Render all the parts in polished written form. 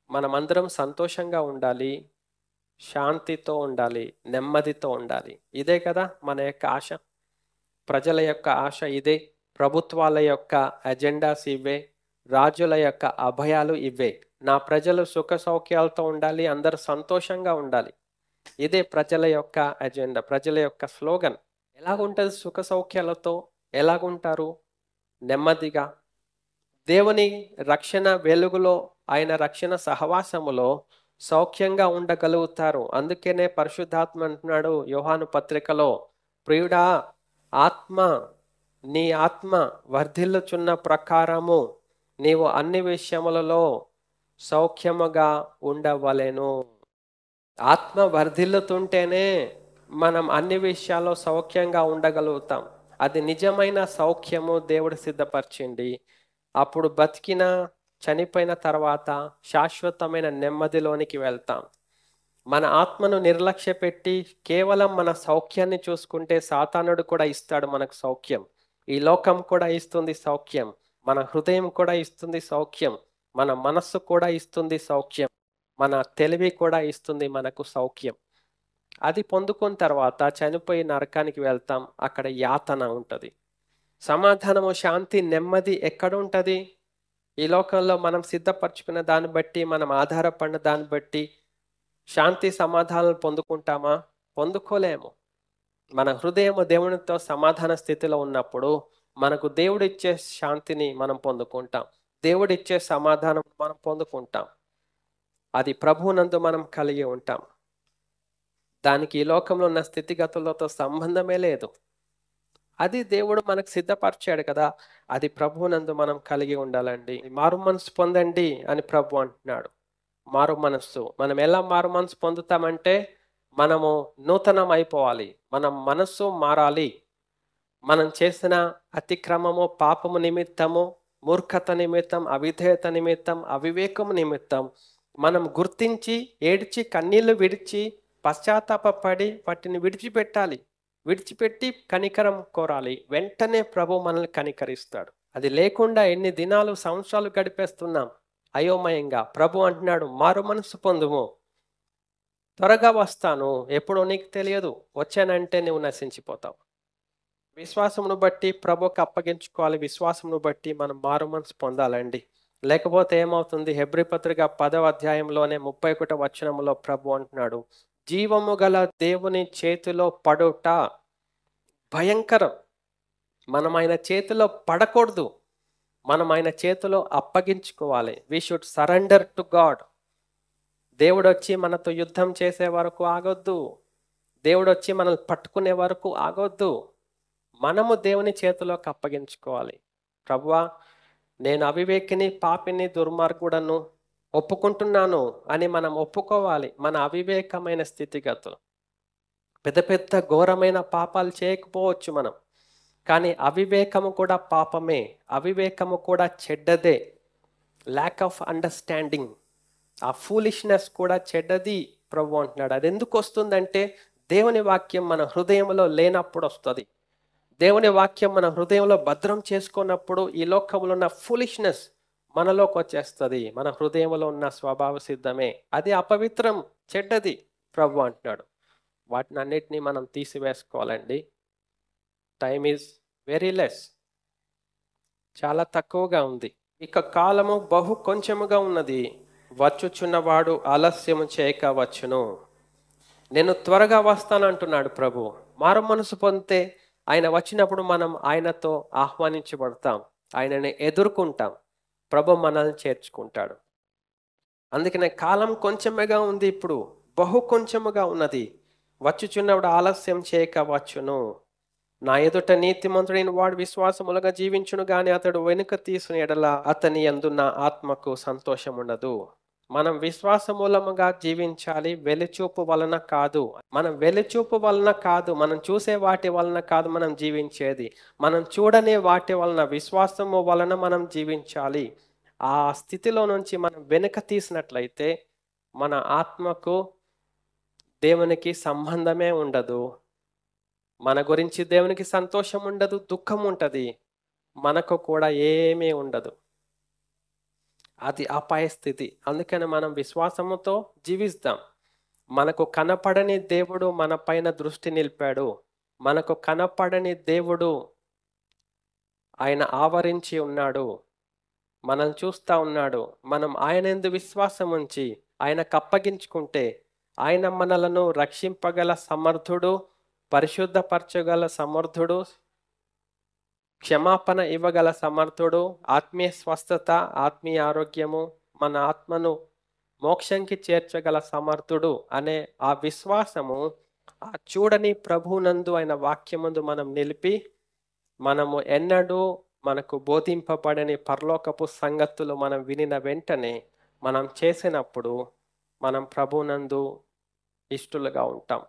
మనమందరం సంతోషంగా ఉండాలి, శాంతితో ఉండాలి, నెమ్మదితో ఉండాలి. ఇదే కదా మన యొక్క ఆశ. ప్రజల యొక్క ఆశ ఇదే. ప్రభుత్వాల యొక్క అజెండాస్ ఇవే. రాజుల యొక్క అభయాలు ఇవే. నా ప్రజలు సుఖ సౌఖ్యాలతో ఉండాలి, అందరూ సంతోషంగా ఉండాలి. ఇదే ప్రజల యొక్క అజెండా, ప్రజల యొక్క స్లోగన్. ఎలాగుంటుంది సుఖ సౌఖ్యాలతో? ఎలాగుంటారు? నెమ్మదిగా దేవుని రక్షణ వెలుగులో, ఆయన రక్షణ సహవాసములో సౌఖ్యంగా ఉండగలుగుతారు. అందుకనే పరిశుద్ధాత్మ అంటున్నాడు యోహాను పత్రికలో, ప్రియుడా, నీ ఆత్మ వర్ధిల్లుచున్న ప్రకారము నీవు అన్ని విషయములలో సౌఖ్యముగా ఉండవలెను. ఆత్మ వర్ధిల్లుతుంటేనే మనం అన్ని విషయాల్లో సౌఖ్యంగా ఉండగలుగుతాం. అది నిజమైన సౌఖ్యము దేవుడు సిద్ధపరిచింది. అప్పుడు బతికిన, చనిపోయిన తర్వాత శాశ్వతమైన నెమ్మదిలోనికి వెళ్తాం. మన ఆత్మను నిర్లక్ష్య పెట్టి కేవలం మన సౌఖ్యాన్ని చూసుకుంటే సాతానుడు కూడా ఇస్తాడు మనకు సౌఖ్యం. ఈ లోకం కూడా ఇస్తుంది సౌఖ్యం, మన హృదయం కూడా ఇస్తుంది సౌఖ్యం, మన మనస్సు కూడా ఇస్తుంది సౌఖ్యం, మన తెలివి కూడా ఇస్తుంది మనకు సౌఖ్యం. అది పొందుకున్న తర్వాత చనిపోయి నరకానికి వెళ్తాం. అక్కడ యాతన ఉంటుంది. సమాధానము, శాంతి, నెమ్మది ఎక్కడ ఉంటుంది? ఈ లోకంలో మనం సిద్ధపరచుకున్న దాన్ని బట్టి, మనం ఆధారపడిన దాన్ని బట్టి శాంతి సమాధానాలు పొందుకుంటామా? పొందుకోలేము. మన హృదయం దేవునితో సమాధాన స్థితిలో ఉన్నప్పుడు మనకు దేవుడిచ్చే శాంతిని మనం పొందుకుంటాం, దేవుడిచ్చే సమాధానం మనం పొందుకుంటాం. అది ప్రభువునందు మనం కలిగి ఉంటాం. దానికి ఈ లోకంలో ఉన్న స్థితిగతులతో సంబంధమే లేదు. అది దేవుడు మనకు సిద్ధపరిచాడు కదా, అది ప్రభువునందు మనం కలిగి ఉండాలండి. మారు మనసు పొందండి అని ప్రభు అంటున్నాడు. మారు మనస్సు, మనం ఎలా మారు మనసు పొందుతామంటే మనము నూతనం అయిపోవాలి, మన మనస్సు మారాలి. మనం చేసిన అతిక్రమము, పాపము నిమిత్తము, మూర్ఖత నిమిత్తం, అవిధేయత నిమిత్తం, అవివేకము నిమిత్తం మనం గుర్తించి, ఏడ్చి, కన్నీళ్లు విడిచి, పశ్చాత్తాపడి వాటిని విడిచిపెట్టాలి. విడిచిపెట్టి కనికరం కోరాలి. వెంటనే ప్రభు మనల్ని కనికరిస్తాడు. అది లేకుండా ఎన్ని దినాలు, సంవత్సరాలు గడిపేస్తున్నాం అయోమయంగా. ప్రభు అంటున్నాడు, మారు మనసు పొందుము, త్వరగా వస్తాను. ఎప్పుడో నీకు తెలియదు, వచ్చానంటే నువ్వు నశించిపోతావు. విశ్వాసమును బట్టి ప్రభుకి అప్పగించుకోవాలి. విశ్వాసమును బట్టి మనం మారు మనసు పొందాలండి. లేకపోతే ఏమవుతుంది? హెబ్రీ పత్రిక 10వ అధ్యాయంలోనే 31వ వచనములో ప్రభు అంటున్నాడు, జీవము గల దేవుని చేతిలో పడుట భయంకరం. మనం ఆయన చేతిలో పడకూడదు, మనం ఆయన చేతిలో అప్పగించుకోవాలి. We should surrender to God. దేవుడు వచ్చి మనతో యుద్ధం చేసే వరకు ఆగొద్దు. దేవుడు వచ్చి మనల్ని పట్టుకునే వరకు ఆగొద్దు. మనము దేవుని చేతిలోకి అప్పగించుకోవాలి. ప్రభువా, నేను అవివేకిని, పాపిని, దుర్మార్గుడను ఒప్పుకుంటున్నాను అని మనం ఒప్పుకోవాలి. మన అవివేకమైన స్థితిగతులు, పెద్ద పెద్ద ఘోరమైన పాపాలు చేయకపోవచ్చు మనం, కానీ అవివేకము కూడా పాపమే, అవివేకము కూడా చెడ్డదే. ల్యాక్ ఆఫ్ అండర్స్టాండింగ్, ఆ ఫూలిష్నెస్ కూడా చెడ్డది ప్రభు అంటున్నాడు. అది ఎందుకు వస్తుందంటే దేవుని వాక్యం మన హృదయంలో లేనప్పుడు వస్తుంది. దేవుని వాక్యం మన హృదయంలో భద్రం చేసుకున్నప్పుడు ఈ లోకంలో ఉన్న ఫూలిష్నెస్ మనలోకి వచ్చేస్తుంది. మన హృదయంలో ఉన్న స్వభావ సిద్ధమే అది అపవిత్రం, చెడ్డది ప్రభు అంటున్నాడు. వాటిని అన్నిటినీ మనం తీసివేసుకోవాలండి. టైం ఈజ్ వెరీ లెస్, చాలా తక్కువగా ఉంది. ఇక కాలము బహు కొంచెముగా ఉన్నది, వచ్చుచున్నవాడు ఆలస్యము చేయక వచ్చును. నేను త్వరగా వస్తానంటున్నాడు ప్రభు. మారు మనసు పొందితే ఆయన వచ్చినప్పుడు మనం ఆయనతో ఆహ్వానించబడతాం, ఆయనని ఎదుర్కొంటాం, ప్రభు మనల్ని చేర్చుకుంటాడు. అందుకనే కాలం కొంచెముగా ఉంది, ఇప్పుడు బహు కొంచెముగా ఉన్నది, వచ్చుచున్నప్పుడు ఆలస్యం చేయక వచ్చును. నా ఎదుట నీతిమంతుడైన వాడు విశ్వాసములుగా జీవించును గాని అతడు వెనుక తీసుకుని ఎడల అతని యందు నా ఆత్మకు సంతోషం ఉండదు. మనం విశ్వాసమూలముగా జీవించాలి, వెలిచూపు వలన కాదు. మనం వెలిచూపు వలన కాదు, మనం చూసే వాటి వలన కాదు మనం జీవించేది, మనం చూడని వాటి వలన, విశ్వాసము వలన మనం జీవించాలి. ఆ స్థితిలో నుంచి మనం వెనుక తీసినట్లయితే మన ఆత్మకు దేవునికి సంబంధమే ఉండదు. మన గురించి దేవునికి సంతోషం ఉండదు, దుఃఖం ఉంటుంది, మనకు కూడా ఏమీ ఉండదు. అది అపాయ స్థితి. అందుకని మనం విశ్వాసముతో జీవిస్తాం. మనకు కనపడని దేవుడు మన పైన దృష్టి నిలిపాడు. మనకు కనపడని దేవుడు ఆయన ఆవరించి ఉన్నాడు. మనల్ని చూస్తా ఉన్నాడు. మనం ఆయనందు విశ్వాసం ఉంచి ఆయనకు అప్పగించుకుంటే ఆయన మనలను రక్షింపగల సమర్థుడు, పరిశుద్ధపరచగల సమర్థుడు, క్షమాపణ ఇవ్వగల సమర్థుడు, ఆత్మీయ స్వస్థత, ఆత్మీయ ఆరోగ్యము, మన ఆత్మను మోక్షంకి చేర్చగల సమర్థుడు అనే ఆ విశ్వాసము ఆ చూడని ప్రభువునందు ఆయన వాక్యమందు మనం నిలిపి మనము ఎన్నడూ మనకు బోధింపబడని పరలోకపు సంగతులు మనం వినిన వెంటనే మనం చేసినప్పుడు మనం ప్రభువునందు ఇష్టలుగా ఉంటాం.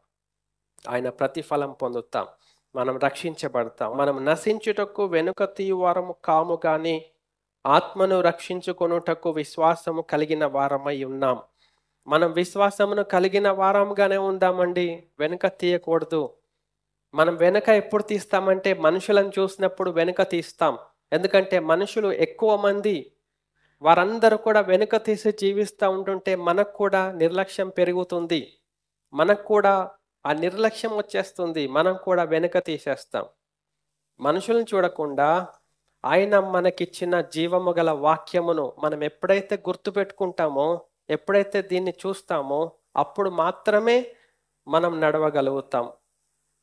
ఆయన ప్రతిఫలం పొందుతాం. మనం రక్షించబడతాం. మనం నశించుటకు వెనుక తీయువారము కాము గాని ఆత్మను రక్షించుకొనుటకు విశ్వాసము కలిగిన వారమై ఉన్నాం. మనం విశ్వాసమును కలిగిన వారంగానే ఉందామండి, వెనుక తీయకూడదు. మనం వెనుక ఎప్పుడు తీస్తామంటే మనుషులను చూసినప్పుడు వెనుక తీస్తాం. ఎందుకంటే మనుషులు ఎక్కువ మంది, వారందరూ కూడా వెనుక తీసి జీవిస్తూ ఉంటుంటే మనకు కూడా నిర్లక్ష్యం పెరుగుతుంది. మనకు కూడా ఆ నిర్లక్ష్యం వచ్చేస్తుంది. మనం కూడా వెనుక తీసేస్తాం. మనుషులను చూడకుండా ఆయన మనకిచ్చిన జీవము గల వాక్యమును మనం ఎప్పుడైతే గుర్తుపెట్టుకుంటామో, ఎప్పుడైతే దీన్ని చూస్తామో అప్పుడు మాత్రమే మనం నడవగలుగుతాం,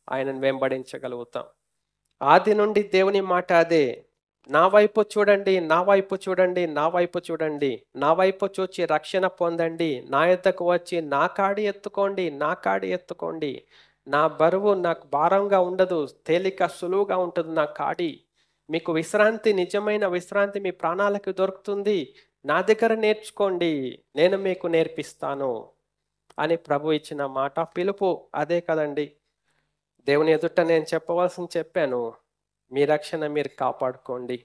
ఆయనను వెంబడించగలుగుతాం. ఆది నుండి దేవుని మాట అదే, నా వైపు చూడండి, నా వైపు చూడండి, నా వైపు చూడండి, నా వైపు చూచి రక్షణ పొందండి, నా యొద్దకు వచ్చి నా కాడి ఎత్తుకోండి, నా కాడి ఎత్తుకోండి. నా బరువు నాకు భారంగా ఉండదు, తేలిక సులువుగా ఉంటుంది నా కాడి. మీకు విశ్రాంతి, నిజమైన విశ్రాంతి మీ ప్రాణాలకు దొరుకుతుంది. నా దగ్గర నేర్చుకోండి, నేను మీకు నేర్పిస్తాను అని ప్రభు ఇచ్చిన మాట, పిలుపు అదే కదండి. దేవుని ఎదుట నేను చెప్పవలసింది చెప్పాను. మీ రక్షణ మీరు కాపాడుకోండి.